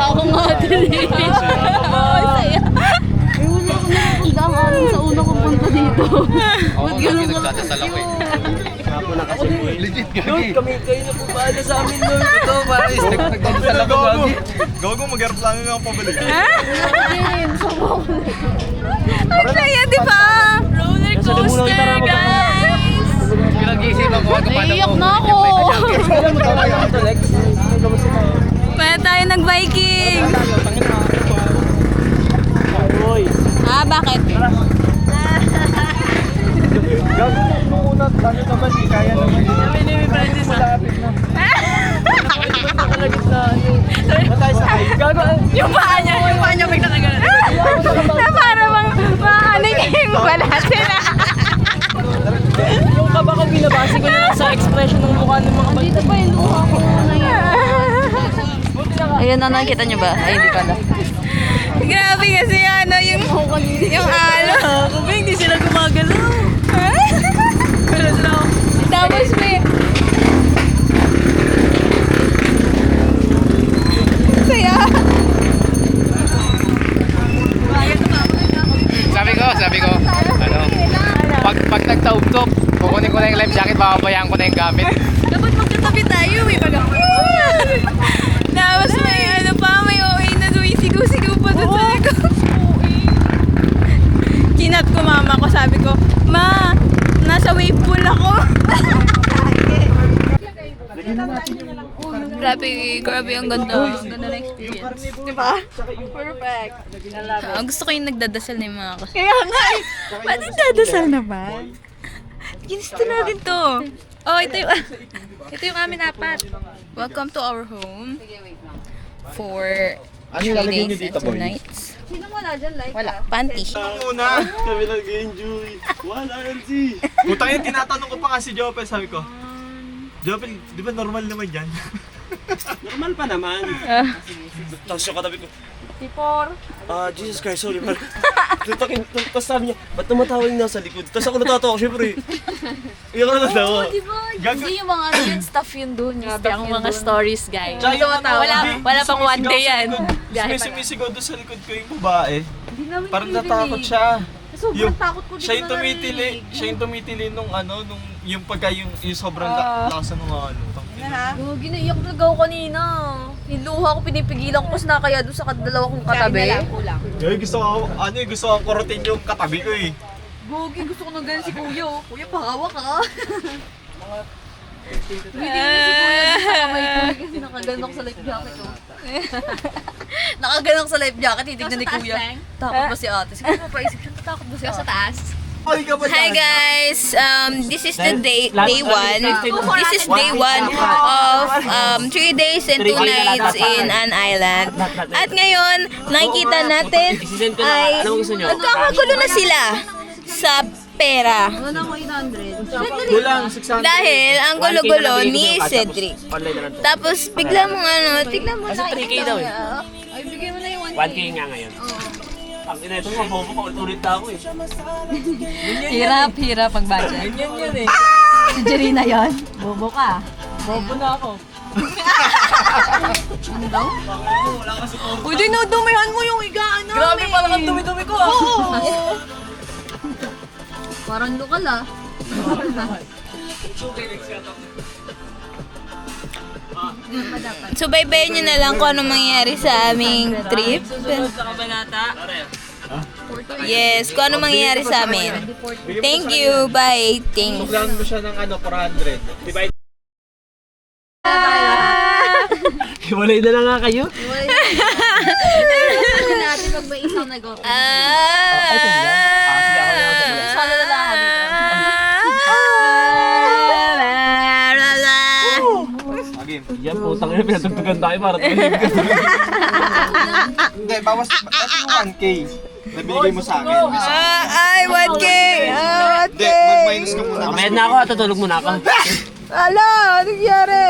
Ako nga din eh. Saya. Eh, wala akong nakakandaan sa una kong punta dito. Ba't ganun ka? Nagdadasal ako eh. Legit gagi. Kami kayo na po paala sa amin, Lord. Ito, para Nagdadasal ako gagi. Gago, mag-aeroplano nga ako pabalik. Ang saya, di ba? Roller coaster, guys! Pinag-iisipan ko ano paano Naiiyak ko. na ako. Pwede tayo nag-Viking! Ah, bakit? Gago, nung una, ano naman, kaya naman. Yung paa niya bigla na gano'n. Na para bang ano yung balate na. Yung kaba ko binabase ko na lang sa expression ng mukha ng mga Dito pa yung luha ko na yan. Ayan na, nakikita niyo ba? Ay, hindi pala. Grabe kasi ano yung alo. Kung hindi sila gumagalaw. Tapos may... Saya. Sabi ko, ano, pag nagtaubtop, kukunin ko na yung life jacket, papabayaan ko na yung gamit. Dapat magkatabi tayo eh. Tapos may ano pa, may OA na sumisigaw-sigaw pa doon sa likod. Kinat ko mama ko, sabi ko, Ma, nasa wave pool ako. Grabe ang ganda. Ang ganda na experience. Diba? Perfect. Gusto ko yung nagdadasal na yung mga kasi. Kaya nga eh. Ba't nagdadasal naman? Ginusto natin to. Oh, ito yung amin apat. Welcome to our home for 3 days and 2 nights. Sino wala dyan? Like, Wala, panty. Una, kami nag-enjoy. Wala yan si. Putang yun, tinatanong ko pa nga si Jopel, sabi ko. Jopel, di ba normal naman yan? Normal pa naman. Tapos yung katabi ko, Jesus Christ, sorry man. Tapos sabi niya, ba't tumatawag yung nasa likod? Tapos ako natatawa, syempre. Iyak na natawa. diba? Gago. Hindi yung mga ano yun, stuff yun dun. Yung Grabe ang mga stories, guys. Tsaka yung ano, Wala pang one day yan. May sumisigaw doon sa likod ko yung babae. Hindi namin Parang narinig. natakot siya. Sobrang takot ko din Siya yung tumitili, nung ano, nung yung pagka yung sobrang lakas ng ano. Gagi, naiyak talaga ako kanina. Yung luha ko pinipigilan ko kasi nakaya doon sa dalawa kong katabi. Gagi, gusto ko kurutin yung katabi ko eh. Gagi, gusto ko na ganun si Kuya. Oh. Kuya, pahawa ka. Hindi na si Kuya doon sa kamay ko kasi nakaganok sa life jacket ko. Nakaganok sa life jacket, titignan ni Kuya. Takot ba si ate? Siguro mapaisip siya, takot ba si ate? Sa taas. Hi guys, this is the day 1. This is day 1 of 3 days and 2 nights in an island. At ngayon, nakikita natin ay nagkakagulo na sila sa pera. Ano na ako 800? Kulang, 600. Dahil ang gulo-gulo ni Cedric. Tapos bigla mong ano, tignan mo na. 3K daw eh. Ay, bigay mo na yung 1K. 1K nga ngayon. Ang ina ito mga bobo pa ulit na ako eh. Hirap mag-budget. Ganyan yan eh. Si Jerina yun? Bobo ka. Bobo na ako. Ano daw? Uy, dinudumihan mo yung higaan namin. Grabe, parang ang dumi-dumi ko ah. Parang lokal ah. Subaybayan nyo na lang kung ano mangyayari sa aming trip. Sa kabanata. Yes, kung ano mangyayari sa amin. Thank you, bye. Thanks. Kulang mo siya ng ano, 400. Diba? Hiwalay na lang nga kayo. Sabi natin pag may isang nag-open. Sana na lang ako dito. Again. Yan, putang ina, pinatugtugan tayo para tumahimik ka. Hindi, bawas. Ito yung 1K. Nabigay mo sa akin. Ay, 1K! Hindi, mag-minus ka muna. Kamayad na ako at tutulog muna ako. Ala, ano nangyari?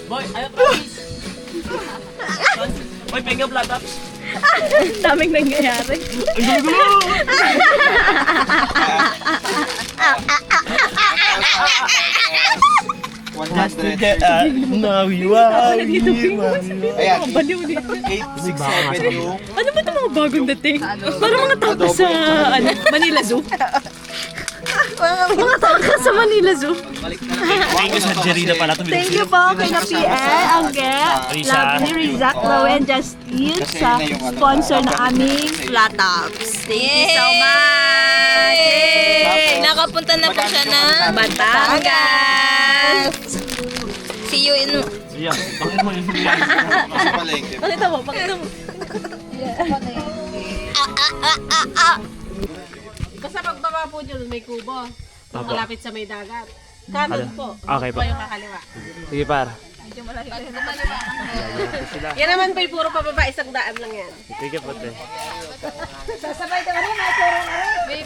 Boy, ayaw please. Boy, pick up laptops. Daming nangyayari. Ayan. 867 yung... Ano ba itong mga bagong dating? Parang mga tao sa Manila Zoo. Mga tao sa Manila Zoo. Thank you sa Jerina pala. Thank you po kay na PR, Angge, Lovely, Rizak, Rowan, Justine sa sponsor na aming flat tops. Thank you so much! Yay! Nakapunta na po siya ng Batangas! See you in... Yeah, bakit mo yung Sa palengke. Pakita mo, pakita mo. Basta pagbaba po dyan, may kubo. Malapit sa may dagat. Kanan po. Okay po. Kayo kakaliwa. Sige par. Yan naman po puro pababa, 100 lang yan. Sige po te. Sasabay ka rin, may turo na rin.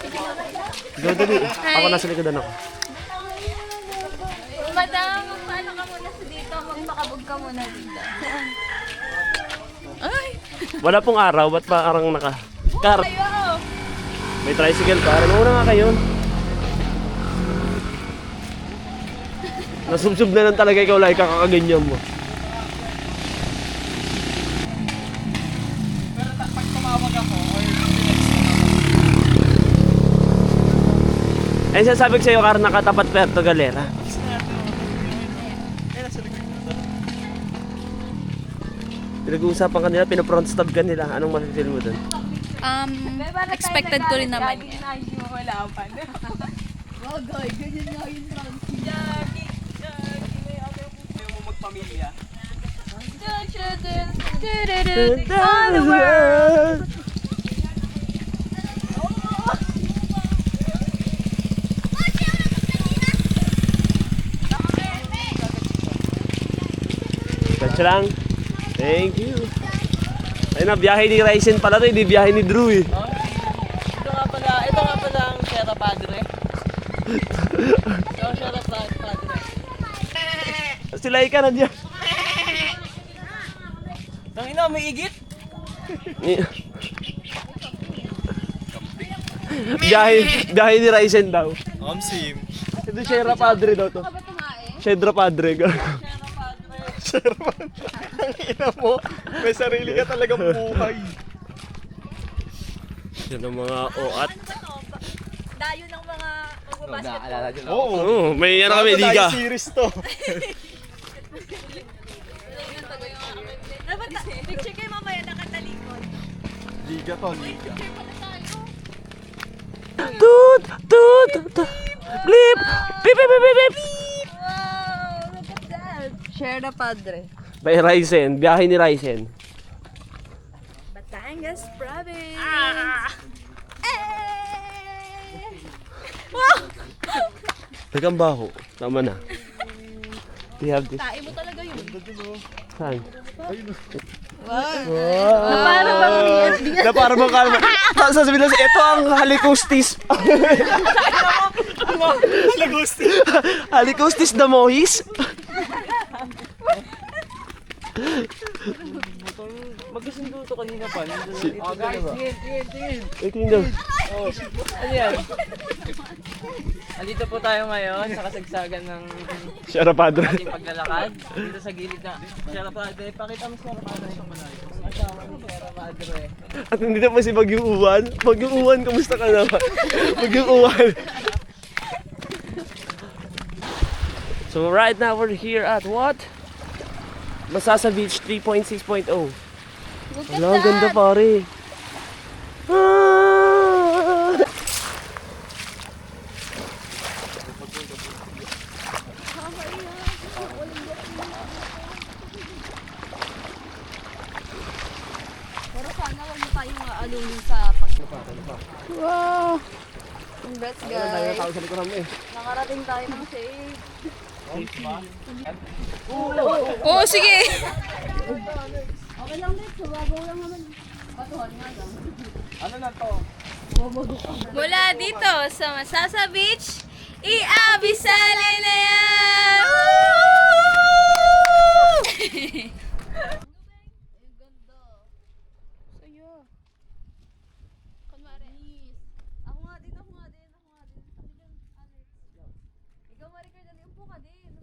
Go dali. Ako nasa likodan ako. Madam, magpaano ka muna sa dito? Magpakabog ka muna dito. Ay! Wala pong araw, ba't parang May tricycle pa. Ano nga kayo? Nasubsob na lang talaga ikaw like kakaganyan mo. Ay, sasabi ko sa'yo, Kar, nakatapat Puerto Galera. Pinag-uusapan kanila, pinapront stop kanila. Anong masasili mo dun? Expected ko rin naman yan. All the world. Catch lang. Thank you. Ayun na, biyahe ni Ryzen pala to, hindi biyahe ni Drew eh. Ito nga pala ang Sierra Padre. Ito Sierra Padre. Sila ka na diyan. Tangina, may igit. biyahe ni Ryzen daw. Sim. Ito Sierra Padre daw to. Sierra Padre. Sierra Padre. Ang ina mo, may sarili ka talagang buhay. Yan ang mga oat. Dayo ng mga magbabasket. Oo, may ano kami, liga. Series to. Dapat picture kayo mamaya nakatalikod. Liga to, liga. Toot! Toot! Blip! Beep! Beep! Beep! Beep! Wow, look at that. Sierra Padre. By Ryzen, biyahe ni Ryzen. Batangas Province. Tagang baho. Tama na. We have this. Tae mo talaga yun. Saan? Na Na para bang kalma. Sasabihin lang, ito ang halicostis. Halicostis na mohis. Magkasundo to kanina pa. Oh guys, tingin. Ito yun daw. Ano yan? Andito po tayo ngayon sa kasagsagan ng Sierra Padre. ating paglalakad. Dito sa gilid na Sierra Padre. Pakita mo Sierra Padre sa malayo. Ang asawa ni Sierra Padre. At hindi na pa si Bagyong Uwan. Bagyong Uwan, kamusta ka naman? Bagyong Uwan. So right now we're here at what? Masasa Beach 3.6.0. Wala, ang ganda pare. Ah! Pero sana wag mo tayong alunin sa pag... Wow! Congrats guys! Tao sa likuran mo eh. Nakarating tayo ng safe. Oo, sige. Okay lang din, sababaw lang naman. Patuhan nga lang. Mula dito sa Masasa Beach, iabisali na yan! Woo! Sa'yo. Kunwari. Ako nga din. Sabi dyan, Alex. Ikaw, Maricar, dali. Upo ka din.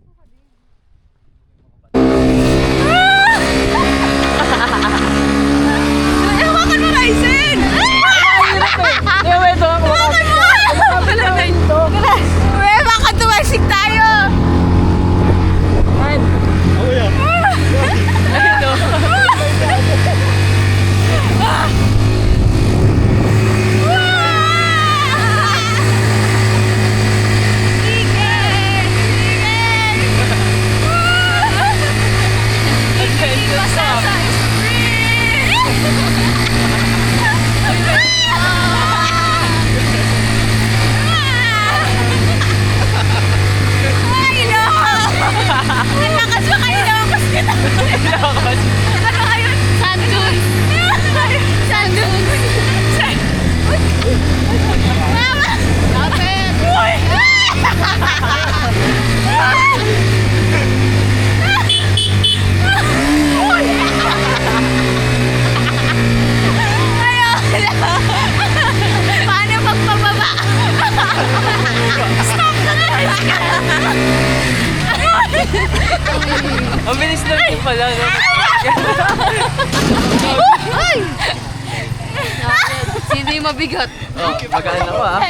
Sino yung mabigat? Oh, magaan ako ah.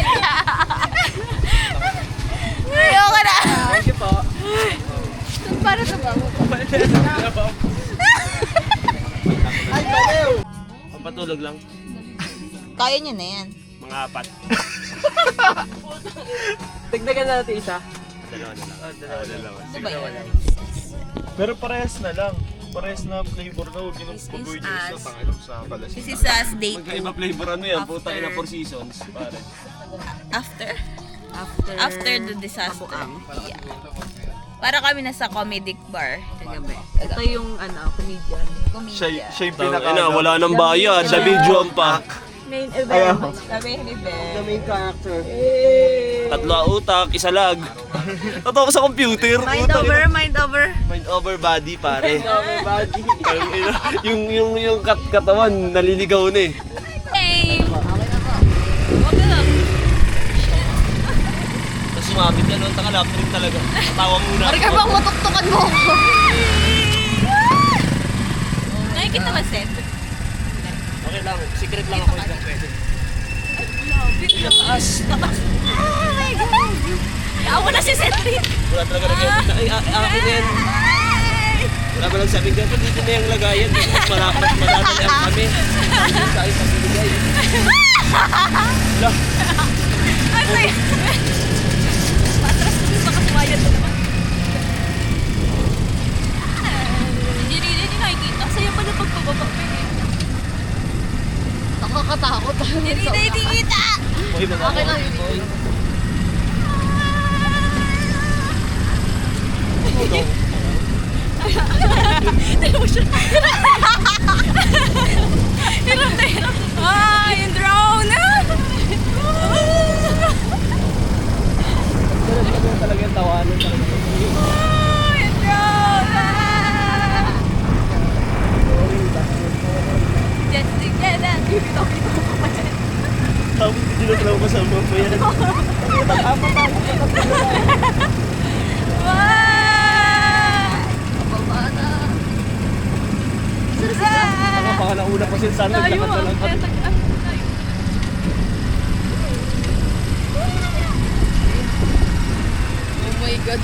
Ayoko na. Thank you po. Para sa bango. Pampatulog lang. Kaya niyo na yan. Mga 4. Tignagan na natin isa. Dalawa na lang. Dalawa. Ano ba yan? Pero parehas na lang. Parehas na flavor na. Huwag yun ang This is pag-uwi niyo us. sa pangalang sa kalas. This is us date Magkaiba flavor ano yan, After. putang ina 4 seasons. Pare. after. After the disaster. Yeah. Para kami nasa comedic bar. Kagabi. Ito yung comedian. Comedian. Siya yung Tangina, pinaka... wala nang bayad. Sa video pa. Main event. Kami ni Ben. main character. Tatlo utak, isa lag. Totoo ko sa computer. Mind over. Mind over body, pare. yung katawan, naliligaw na eh. Hey! Wag na lang. Tapos sumabit yan, taka lap trip talaga. Tawa muna. Marika bang matuktukan mo ako? Nakikita ba, Seth? Okay lang, secret lang ako. Pwede. Taas. Oh my God! Ako na si Seth. Wala talaga nag-edit na, ay, akin yan. Wala ba lang sabing ganito, dito na yung lagayan. Madadalian kami. Dito tayo sa binigay. Wala. Ano yan? Patras ko sa kasuwayan na naman. Hindi nakikita. Sa'yo pa na pagpababa pa eh. Nakakatakot. Hindi nakikita. Okay ba Okay lang yun. Hirap na hirap. Ah, yung drone! Talaga yung tawanan talaga. Ah, yung drone! Just together. Tapos hindi na talaga kasama mo yan. Baka nauna pa sila sa amin. Layo lakad na lang kami. Oh my God.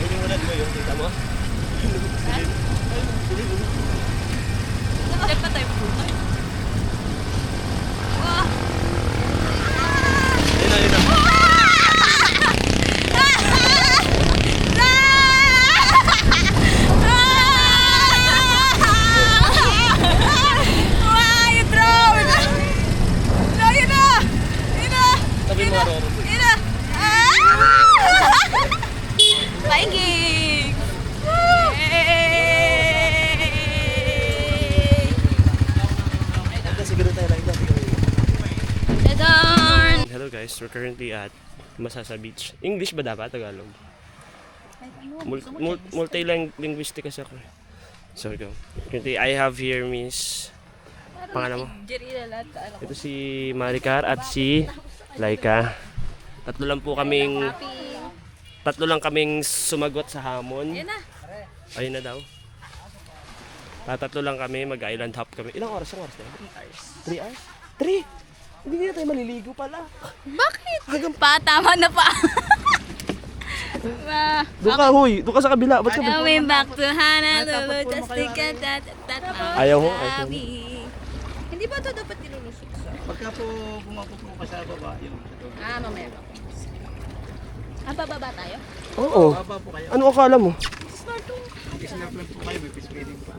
Iniwanan mo yun, kita mo? Diyan pa tayo pupunta. Wow. Ayun na. Wow, yung drone! Yun na! Tabi mo araw. Vikings! Siguro tayo lang dati. Tadaan! Hello guys, we're currently at Masasa Beach. English ba dapat? Tagalog? Multilinguistic kasi ako. So go. Currently, I have here Miss... Pangalan mo? Ito si Maricar at si Laika. Tatlo lang kaming sumagot sa hamon. Yan na. Ayun na daw. Tatlo lang kami, mag-island hop kami. Ilang oras? 3 hours. 3 hours? 3? Hindi na tayo maliligo pala. Bakit? Pa, tama na pa. Doon ka, huy. Doon ka sa kabila. Ba't sa kabila? Going back to Honolulu, just to get that Ayaw ho. Hindi ba ito dapat nilulusok sa? Pagka po pumapok mo ka sa baba, yun. Mamaya ba? Bababa tayo? Oo. Ano akala mo? Snap lang po kayo, may fish feeding pa.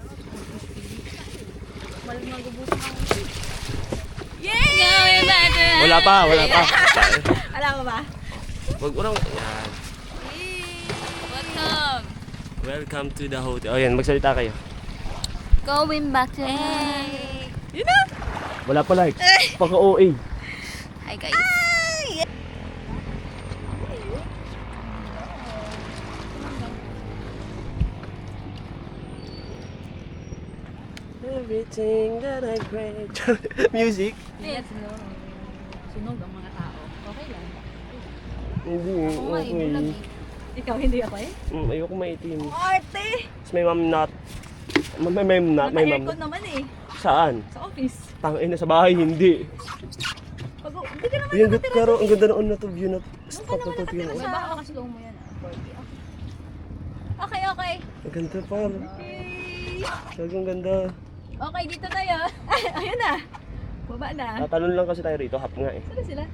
Yay! Going back to Wala pa. Wala ka ba? Wag mo nang... Yan. Welcome! Welcome to the hotel. O yan, magsalita kayo. Going back to Yun na! Wala pa like. Paka-OA. Hi guys! Everything that I crave. Music? Yes, no. Sunog ang mga tao. Okay lang. Hindi. Okay. Ikaw hindi ako eh? Ayoko maitim. Arte! may ma'am not. May ma'am not, may ma'am. Naka-aircon naman eh. Saan? Sa office. Tangina sa bahay, hindi. Hindi ka naman Yung karo, ang ganda noon na to, view na to. Stop na to, tingnan mo. May baka makaslow mo yan. Okay, okay. Ang ganda par. Ang ganda. Okay, dito na yun. Ayun na. Baba na. Tatalon lang kasi tayo rito, hap nga eh. Saan sila?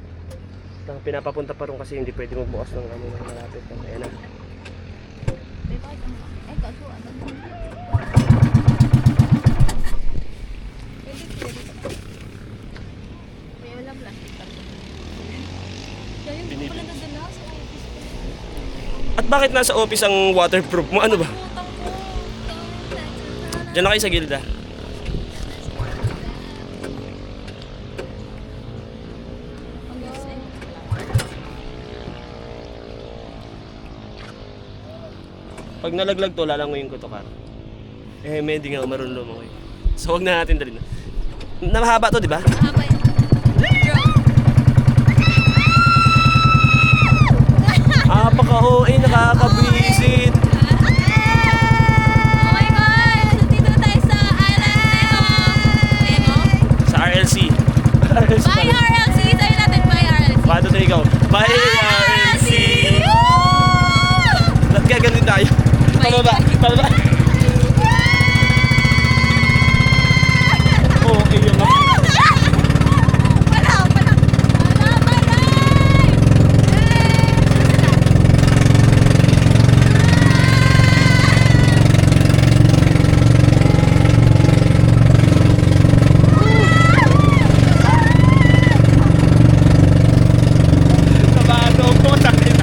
Pinapapunta pa rin kasi hindi pwede magbukas ng ano na malapit. Ayan na. At bakit nasa office ang waterproof mo? Ano ba? Diyan na kayo sa gilda. Pag nalaglag to, lalangoyin ko to, Karo. Eh, may hindi nga marunong lumangoy. So, huwag na natin dalhin. Mahaba to, di ba? Mahaba yun. Apaka-OA, nakakabwisit. Oh my God! Dito na tayo sa island Nemo. Sa RLC. RLC Bye RLC! Sabi natin bye RLC. Paano tayo ikaw? Bye, RLC! Ba't kaya ganun tayo? Pababa! Pababa! Oo, okay yun. Kabado ko, sakit.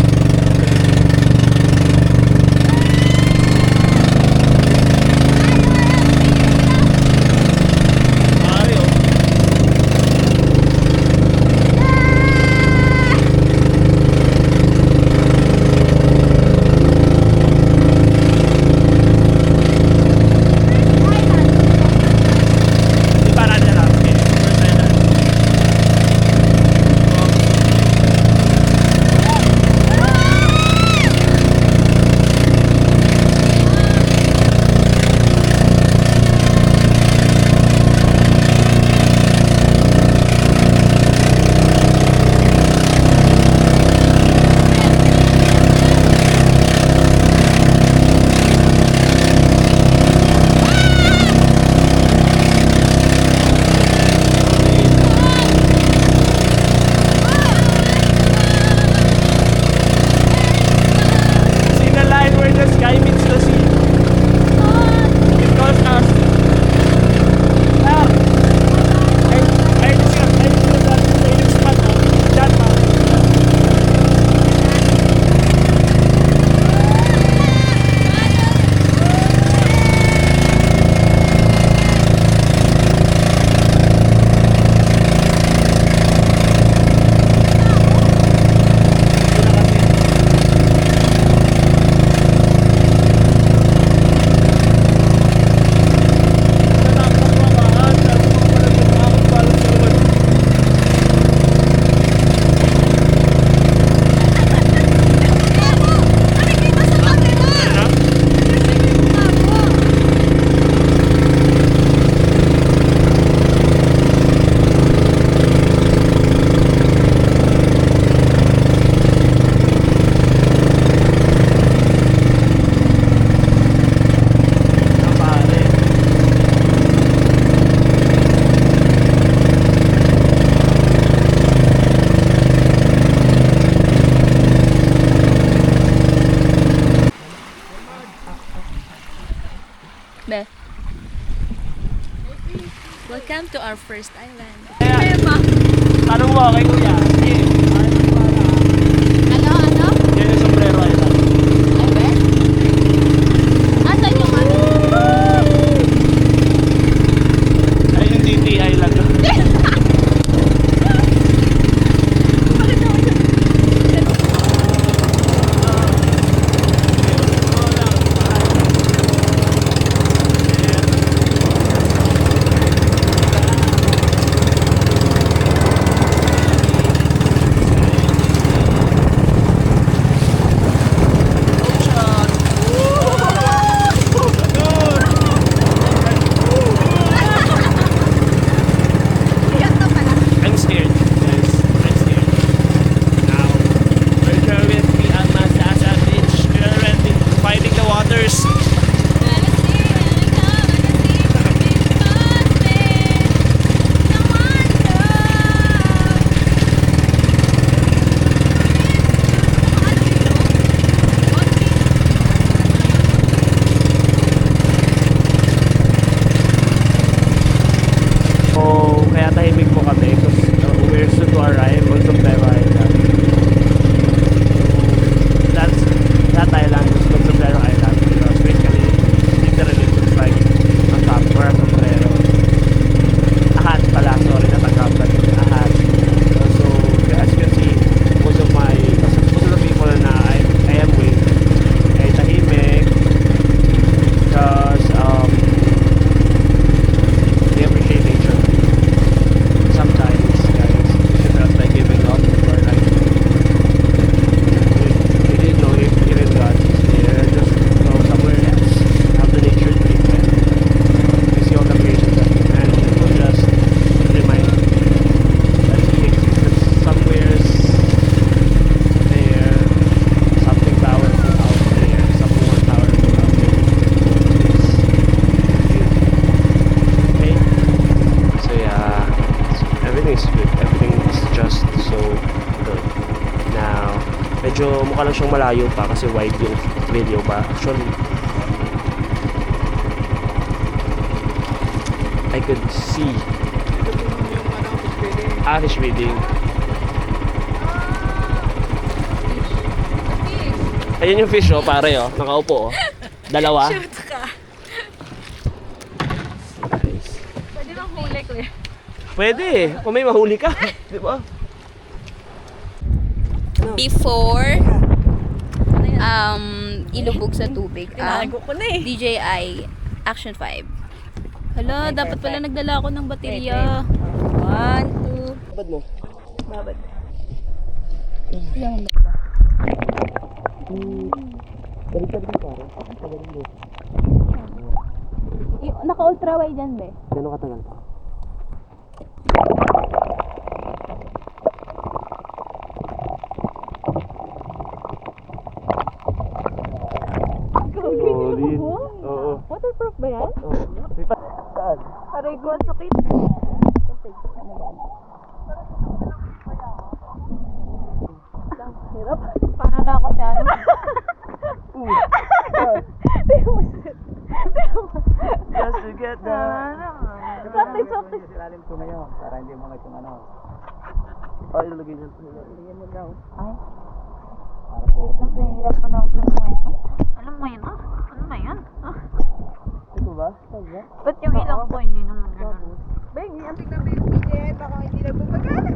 Mario. Di para na lang. Okay, first time na. See the line where the sky meets the sea. It calls us. Ah! Ay, sa yung spot mo. Diyan pa. Be. Welcome to our first island. Tanong mo kay Kuya. Ano? Yan yung sombrero island. Ay, be? Asan yung ano? Ay, yung TT Island. malayo pa kasi wide yung video ba. Actually, I could see fish feeding. Ayun yung fish, oh, pare, oh. Nakaupo, oh. Dalawa. Shoot ka. Nice. Pwede bang huli, Kuya? Pwede, kung may mahuli ka. Di ba? Before ilubog sa tubig Tinago ko na eh. DJI Action 5. Hala, dapat pala nagdala ako ng baterya. 1, 2. Babad mo. Babad. Ilang Balik-balik mo, pare. Pagaling mo. Naka-ultra wide yan, be. Gano'ng katagal pa? Solid. Oo. Waterproof ba yan? Oo. Saan? Aray ko, sakit. Hirap. Paano na ako sa ano? Just to get down. Practice, practice. Ilalim ko ngayon para hindi mo kung ano. Ay, ilagay dyan. Lagyan mo daw. Ay. Wait lang, nahihirap pa na ako sa buhay ko. Ano mo yun? Ano ba yan? Ito ba? Ba't yung ilang ko hindi naman gano'n? Bengi, antik na yung DJ. Baka hindi nagpapagana.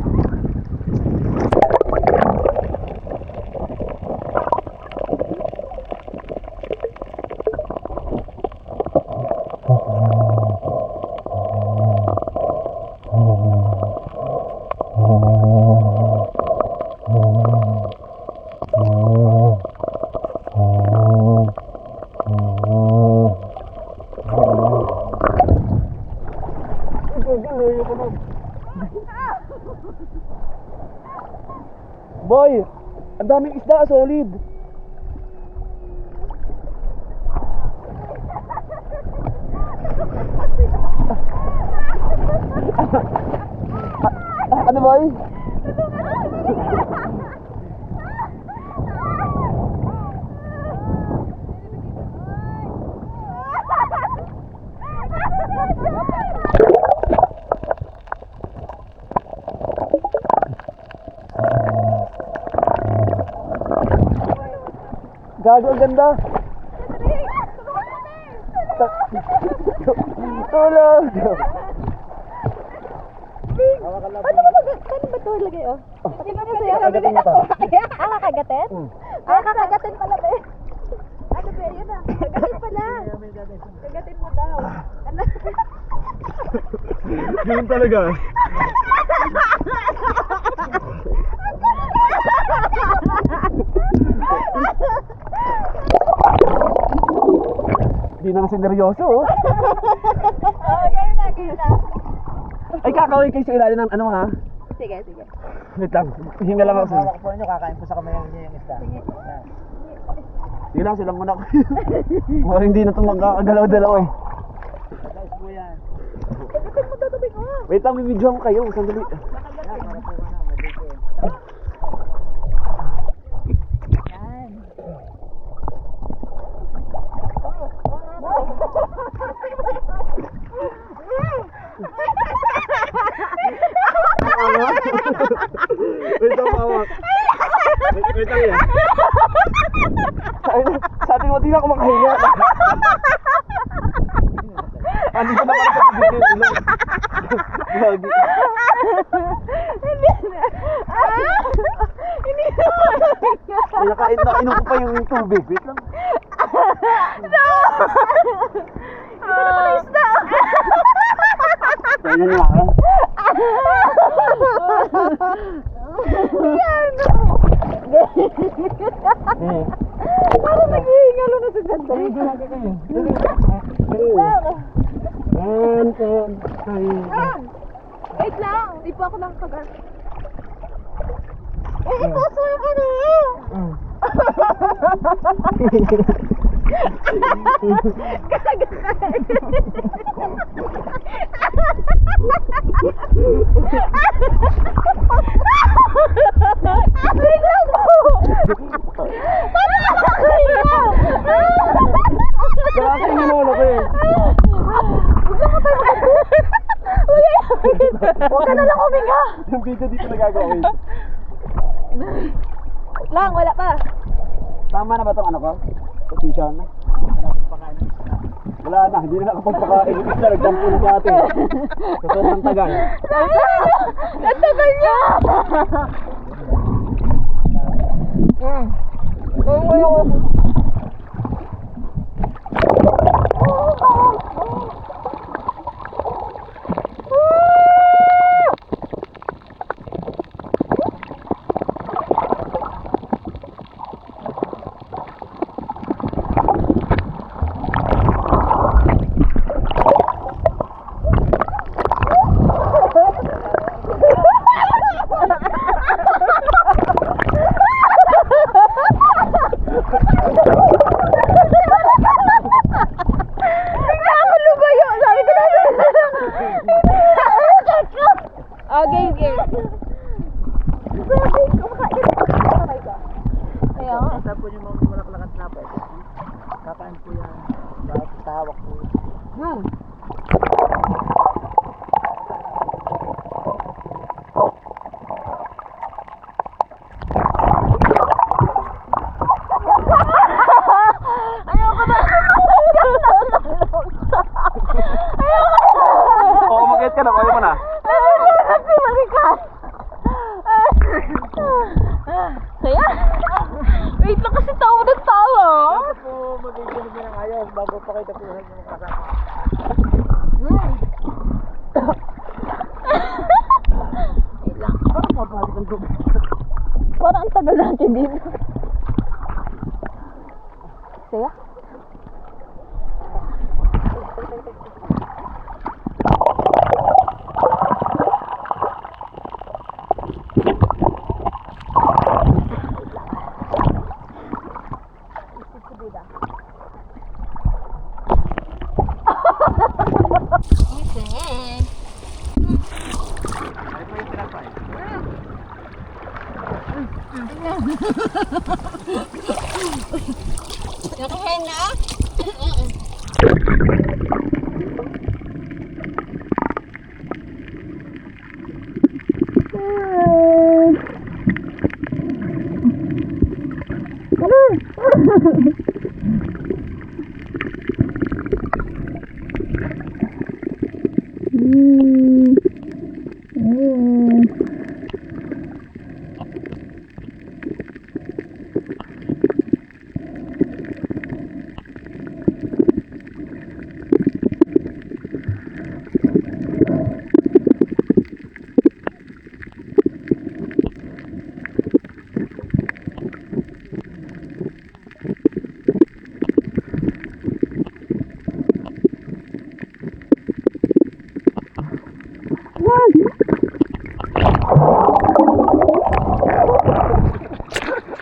Boy, ang daming isda, solid. Ano boy? Gago, ang ganda. Tulog. Paano ba ito ilagay, oh? Pakita mo sa'yo. Kagatin mo to. Kagatin? Kagatin pala, be. Ano ba, yun ah. Kagatin pala. Kagatin mo daw. Ano? Ganun talaga. Hindi na kasi neryoso, oh. Ganyan na, ganyan na. Ay, kakawin kayo sa ilalim ng ano, ha? Sige, sige. Wait lang, hinga lang ako sa'yo. Hawak po ninyo, kakain po sa kamay niyo yung isda. Sige lang, silang muna ako. Mukhang hindi na ito magkakagalaw-dalaw, eh. Guys po yan. Kagatin mo daw, tubig, oh. Wait lang, may video ko kayo, sandali. Yan, para po ano, mabigay. Wait lang, pawak. Wait lang yan. Sabi mo, di na ako makahinga. Ano ko na pala sa bibig yung ilong. Lagi. Kaya kain na, inom ko pa yung tubig. Wait lang. Ito na pala isda. Kaya na ha. Parang naghihingalo na sa ganda. Wait lang, hindi pa ako nakakagal. Ikaso yung ano. Biglang mo! Huwag ka na lang huminga. Yung video dito nagagawin. Lang, wala pa. Tama na ba itong ano ko? Position na. Wala na, hindi na nakapagpakain. Yung isla, nagdampo na sa atin. Sa sobrang tagal. Ang tagal niya! Okay, okay. Kaya nga. Saan po yung mga malaklakat na po? Kakaan po yan. Sa hawak po. Oo, mag-get ka na. Kaya mo na. Kaya? Wait lang kasi tawa nagtawa. Dapat po mag-iiginig nyo ng ayos bago pa kayo tapuhan ng kasama. Wait lang. Parang ang tagal natin dito. Kaya? Nakahin na?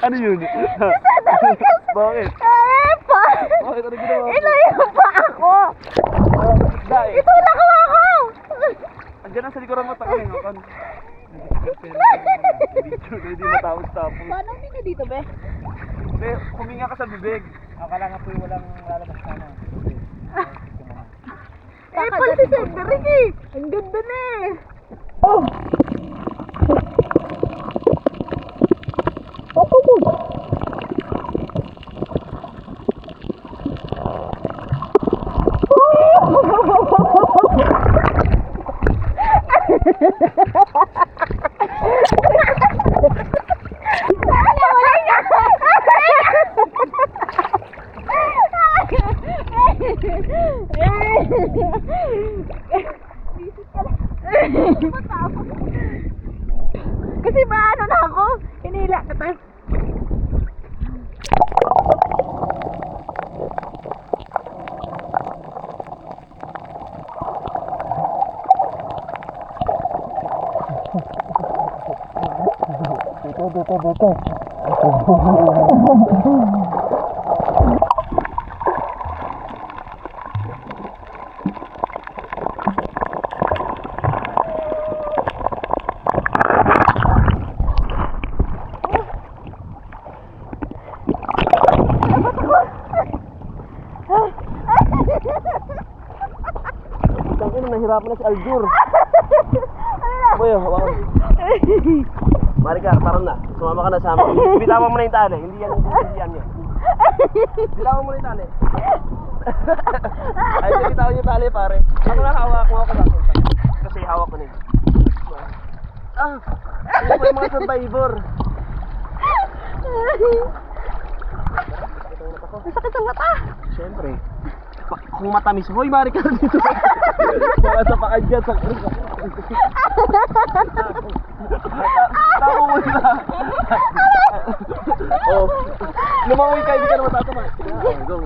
Ano yun? Bakit? Bakit? Ano ginawa mo? Ilayo pa ako! Dahil. Ito lang ako! Andiyan na sa likuran mo. Takaling ako. Hindi matapos-tapos. Paano hindi ka dito, be? Be, huminga ka sa bibig. Akala nga po yung walang lalabas na na. Eh, pa si Cedric eh! Ang ganda na eh! Oh! Kasi maano na ako, hinila ka tayo. Dito. Tangin na, nahirapan na si Aljur. Boy, hawakan. Maricar, parang na. Sumama ka na sa amin. Bitawan mo na yung tali. Hindi yan yan. Bitawan mo na yung tali. Ay, bitawan yung tali, pare. Ako na hawak mo ako na. Kasi hawak ko na yun. Ano ba yung mga survivor? Masakit ang mata. Siyempre. Kung matamis. Hoy, Maricar, dito. Baka sa pakad dyan. Tama mo na. Oh. Lumangoy ka, hindi ka na matatamay. Go.